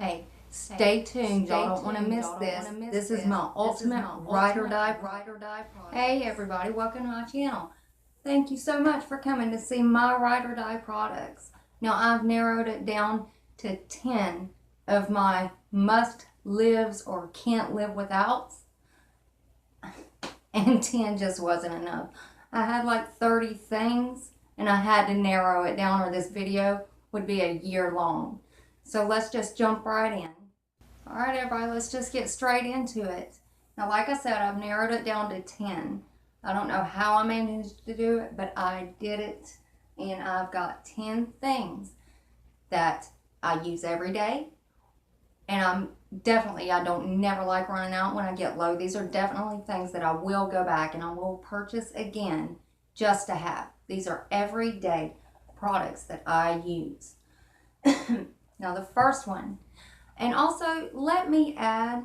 Hey, stay tuned. Y'all don't want to miss this. This is my ultimate ride or die product. Hey everybody, welcome to my channel. Thank you so much for coming to see my ride or die products. Now I've narrowed it down to 10 of my must lives or can't live without, and 10 just wasn't enough. I had like 30 things and I had to narrow it down or this video would be a year long. So let's just jump right in. All right, everybody, let's just get straight into it. Now, like I said, I've narrowed it down to 10. I don't know how I managed to do it, but I did it. And I've got 10 things that I use every day. And I don't never like running out when I get low. These are definitely things that I will go back and I will purchase again just to have. These are everyday products that I use. Now the first one, and also let me add,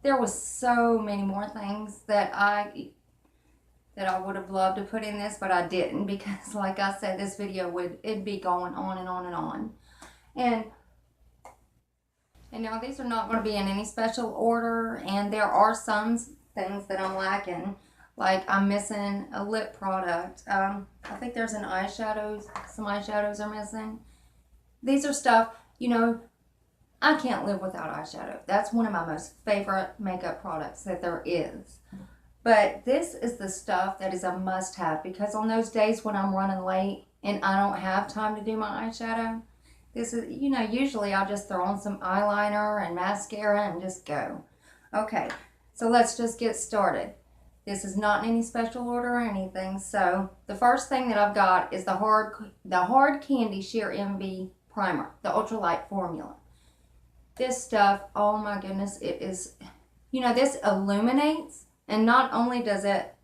there was so many more things that I would have loved to put in this, but I didn't, because like I said, this video it'd be going on and on and on. And now these are not going to be in any special order, and there are some things that I'm lacking. Like I'm missing a lip product. I think there's some eyeshadows are missing. These are stuff, you know, I can't live without eyeshadow. That's one of my most favorite makeup products that there is. But this is the stuff that is a must-have, because on those days when I'm running late and I don't have time to do my eyeshadow, this is, you know, usually I'll just throw on some eyeliner and mascara and just go. Okay, so let's just get started. This is not in any special order or anything. So the first thing that I've got is the Hard Candy Sheer Envy Primer, the ultralight formula. This stuff, oh my goodness, it is, you know, this illuminates, and not only does it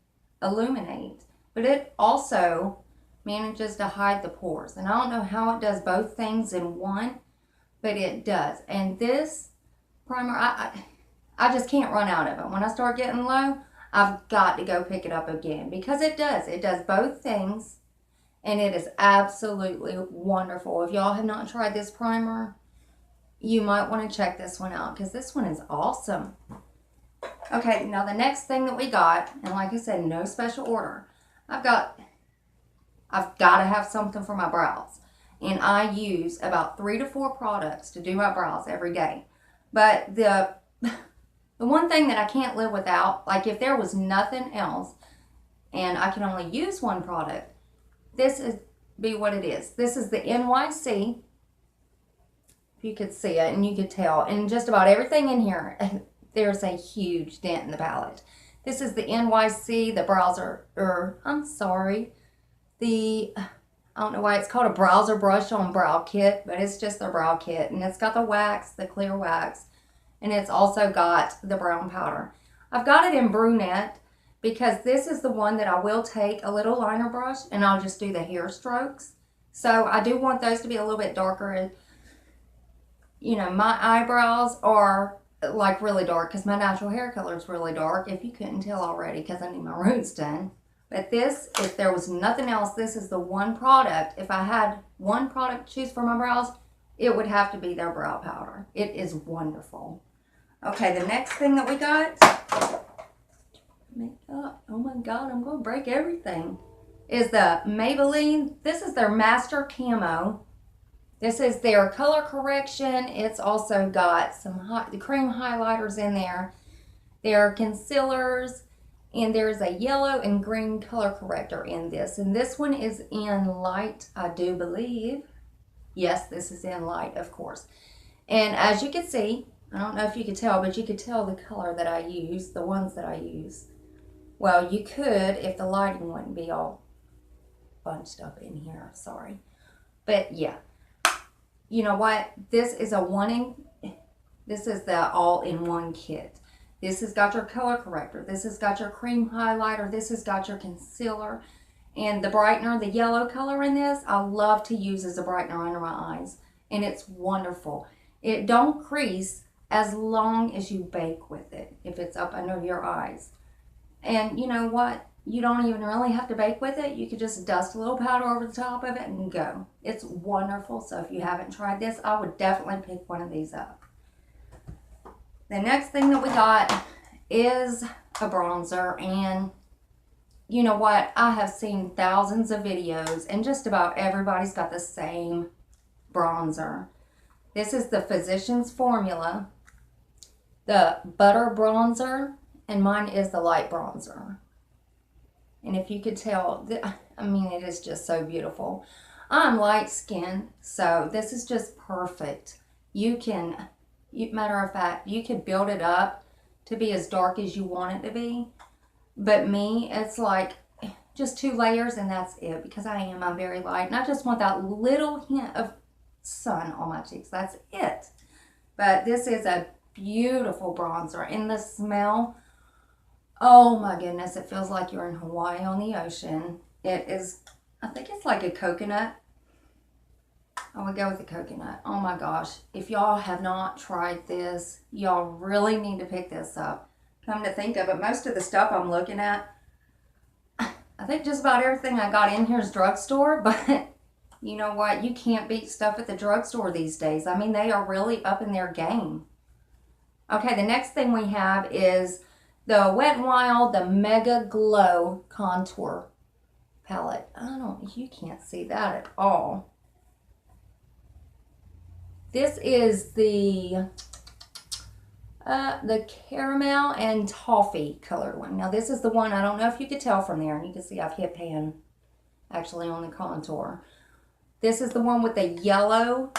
illuminate, but it also manages to hide the pores. And I don't know how it does both things in one, but it does. And this primer, I just can't run out of it. When I start getting low, I've got to go pick it up again, because it does both things. And it is absolutely wonderful. If y'all have not tried this primer, you might want to check this one out, because this one is awesome. Okay, now the next thing that we got, and like I said, no special order. I've got to have something for my brows. And I use about 3 to 4 products to do my brows every day. But the one thing that I can't live without, like if there was nothing else and I can only use one product, this is what it is. This is the NYC. If you could see it and you could tell. And just about everything in here, there's a huge dent in the palette. This is the NYC, the browser, I don't know why it's called a browser brush on brow kit, but it's just their brow kit. And it's got the wax, the clear wax. And it's also got the brown powder. I've got it in brunette, because this is the one that I will take a little liner brush and I'll just do the hair strokes. So I do want those to be a little bit darker. And, you know, my eyebrows are like really dark because my natural hair color is really dark, if you couldn't tell already, because I need my roots done. But this, if there was nothing else, this is the one product. If I had one product to choose for my brows, it would have to be their brow powder. It is wonderful. Okay, the next thing that we got, makeup, oh my god, I'm going to break everything, is the Maybelline. This is their Master Camo. This is their color correction. It's also got the cream highlighters in there. There are concealers, and there's a yellow and green color corrector in this. And this one is in light, I do believe. Yes, this is in light, of course. And as you can see, I don't know if you could tell, but you could tell the color that I use, the ones that I use. Well, you could if the lighting wouldn't be all bunched up in here, sorry. But yeah, you know what? This is this is the all-in-one kit. This has got your color corrector. This has got your cream highlighter. This has got your concealer. And the brightener, the yellow color in this, I love to use as a brightener under my eyes. And it's wonderful. It don't crease as long as you bake with it, if it's up under your eyes. And you know what? You don't even really have to bake with it. You could just dust a little powder over the top of it and go. It's wonderful. So if you haven't tried this, I would definitely pick one of these up. The next thing that we got is a bronzer, and you know what? I have seen thousands of videos and just about everybody's got the same bronzer. This is the Physicians Formula, the Butter Bronzer, and mine is the Light Bronzer. And if you could tell, I mean, it is just so beautiful. I'm light skinned, so this is just perfect. Matter of fact, you could build it up to be as dark as you want it to be. But me, it's like just 2 layers and that's it, because I'm very light. And I just want that little hint of sun on my cheeks. That's it. But this is a beautiful bronzer. And the smell, oh my goodness, it feels like you're in Hawaii on the ocean. It is, I think it's like a coconut. I would go with the coconut. Oh my gosh. If y'all have not tried this, y'all really need to pick this up. Come to think of it, most of the stuff I'm looking at, I think just about everything I got in here is drugstore, but you know what? You can't beat stuff at the drugstore these days. I mean, they are really up in their game. Okay, the next thing we have is the Wet n Wild, the Mega Glow Contour Palette. You can't see that at all. This is the caramel and toffee colored one. Now this is the one, I don't know if you could tell from there, and you can see I've hit pan actually on the contour. This is the one with the yellow.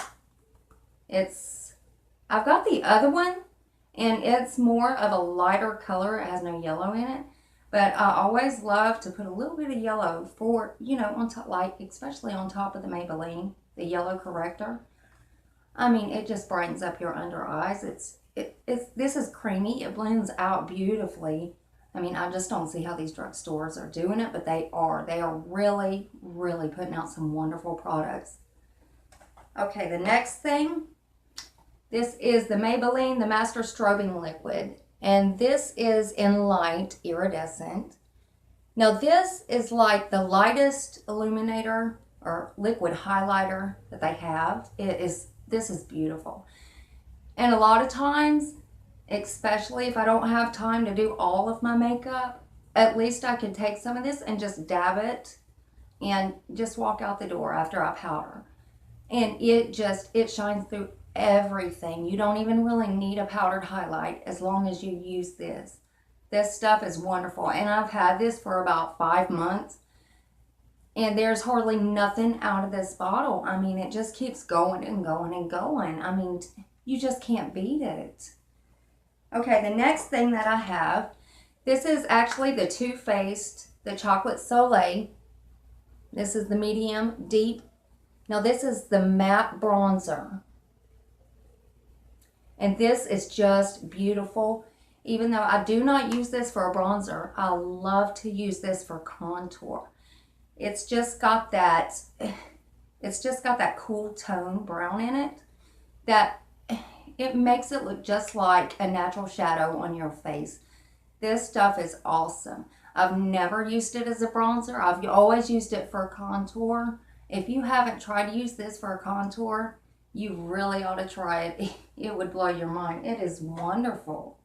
I've got the other one, and it's more of a lighter color. It has no yellow in it. But I always love to put a little bit of yellow for, on top, like especially on top of the Maybelline, the yellow corrector. I mean, it just brightens up your under eyes. This is creamy. It blends out beautifully. I mean, I just don't see how these drugstores are doing it, but they are. They are really, really putting out some wonderful products. Okay, the next thing, this is the Maybelline, the Master Strobing Liquid. And this is in light iridescent. Now this is like the lightest illuminator or liquid highlighter that they have. This is beautiful. And a lot of times, especially if I don't have time to do all of my makeup, at least I could take some of this and just dab it and just walk out the door after I powder. And it shines through everything. You don't even really need a powdered highlight as long as you use this. This stuff is wonderful. And I've had this for about 5 months. And there's hardly nothing out of this bottle. I mean, it just keeps going and going and going. I mean, you just can't beat it. Okay, the next thing that I have, this is actually the Too Faced, the Chocolate Soleil. This is the medium deep. Now this is the matte bronzer. And this is just beautiful. Even though I do not use this for a bronzer, I love to use this for contour. It's just got that cool tone brown in it that it makes it look just like a natural shadow on your face. This stuff is awesome. I've never used it as a bronzer. I've always used it for contour. If you haven't tried to use this for a contour, you really ought to try it. It would blow your mind. It is wonderful.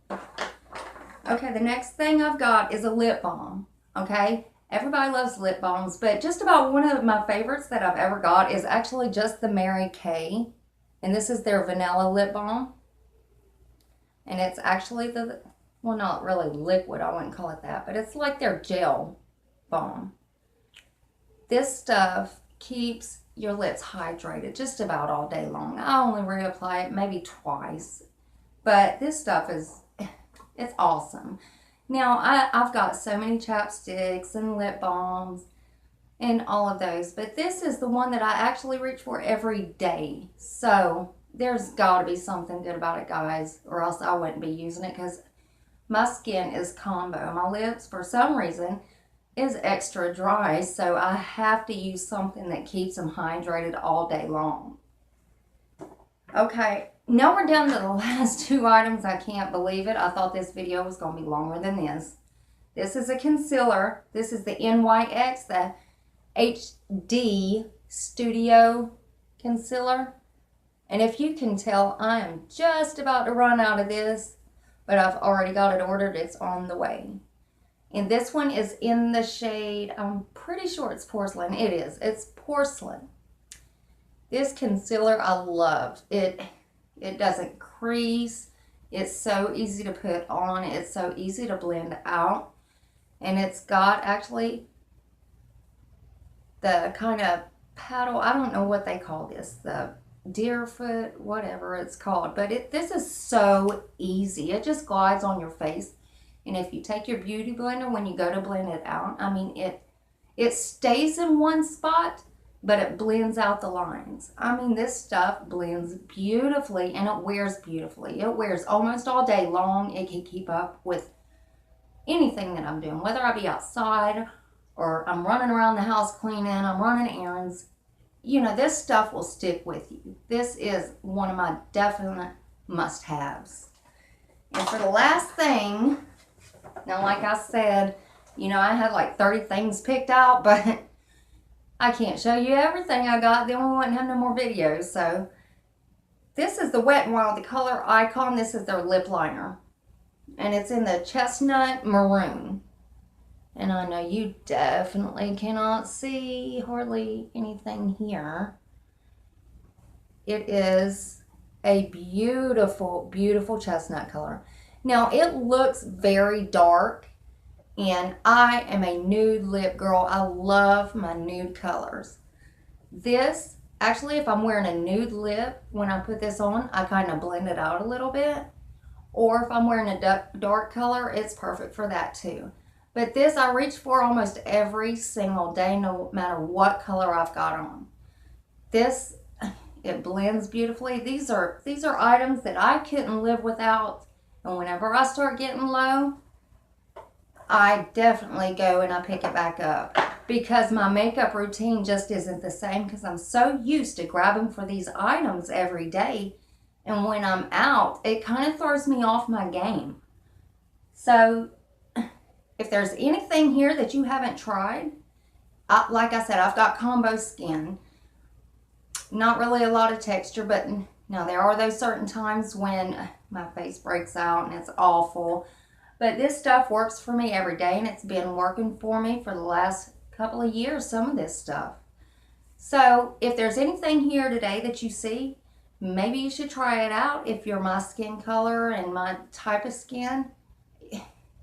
Okay, the next thing I've got is a lip balm. Okay, everybody loves lip balms, but just about one of my favorites that I've ever got is actually just the Mary Kay. And this is their vanilla lip balm. And it's actually well, not really liquid, I wouldn't call it that, but it's like their gel balm. This stuff keeps your lips hydrated just about all day long. I only reapply it maybe twice, but this stuff it's awesome. Now, I've got so many chapsticks and lip balms and all of those, but this is the one that I actually reach for every day. So there's got to be something good about it, guys, or else I wouldn't be using it, because my skin is combo. My lips, for some reason, is extra dry, so I have to use something that keeps them hydrated all day long. Okay, now we're down to the last 2 items. I can't believe it. I thought this video was going to be longer than this. This is a concealer. This is the NYX, the HD Studio Concealer. And if you can tell, I am just about to run out of this, but I've already got it ordered. It's on the way. And this one is in the shade, I'm pretty sure it's porcelain. It is. It's porcelain. This concealer I love. It doesn't crease. It's so easy to put on. It's so easy to blend out. And it's got actually the kind of paddle, I don't know what they call this, the deerfoot, whatever it's called. But this is so easy. It just glides on your face. And if you take your beauty blender when you go to blend it out, I mean, it stays in one spot, but it blends out the lines. I mean, this stuff blends beautifully and it wears beautifully. It wears almost all day long. It can keep up with anything that I'm doing, whether I be outside or I'm running around the house cleaning, I'm running errands. You know, this stuff will stick with you. This is one of my definite must-haves. And for the last thing, now, like I said, you know, I had like 30 things picked out, but I can't show you everything I got. Then we wouldn't have no more videos. So this is the Wet n Wild, the color Icon. This is their lip liner. And it's in the chestnut maroon. And I know you definitely cannot see hardly anything here. It is a beautiful, beautiful chestnut color. Now, it looks very dark, and I am a nude lip girl. I love my nude colors. This, actually, if I'm wearing a nude lip, when I put this on, I kind of blend it out a little bit. Or if I'm wearing a dark color, it's perfect for that too. But this I reach for almost every single day, no matter what color I've got on. This, it blends beautifully. These are items that I couldn't live without. And whenever I start getting low, I definitely go and I pick it back up. Because my makeup routine just isn't the same because I'm so used to grabbing for these items every day. And when I'm out, it kind of throws me off my game. So if there's anything here that you haven't tried, like I said, I've got combo skin. Not really a lot of texture, but now there are those certain times when my face breaks out and it's awful. But this stuff works for me every day, and it's been working for me for the last couple of years, some of this stuff. So if there's anything here today that you see, maybe you should try it out if you're my skin color and my type of skin.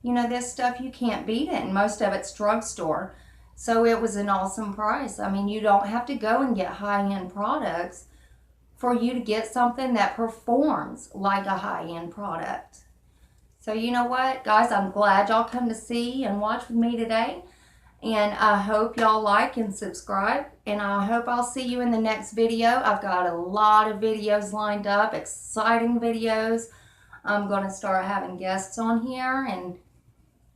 You know, this stuff, you can't beat it, and most of it's drugstore. So it was an awesome price. I mean, you don't have to go and get high-end products for you to get something that performs like a high-end product. So you know what, guys, I'm glad y'all come to see and watch with me today. And I hope y'all like and subscribe. And I hope I'll see you in the next video. I've got a lot of videos lined up, exciting videos. I'm going to start having guests on here, and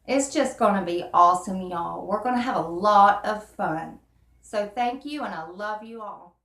it's just going to be awesome, y'all. We're going to have a lot of fun. So thank you, and I love you all.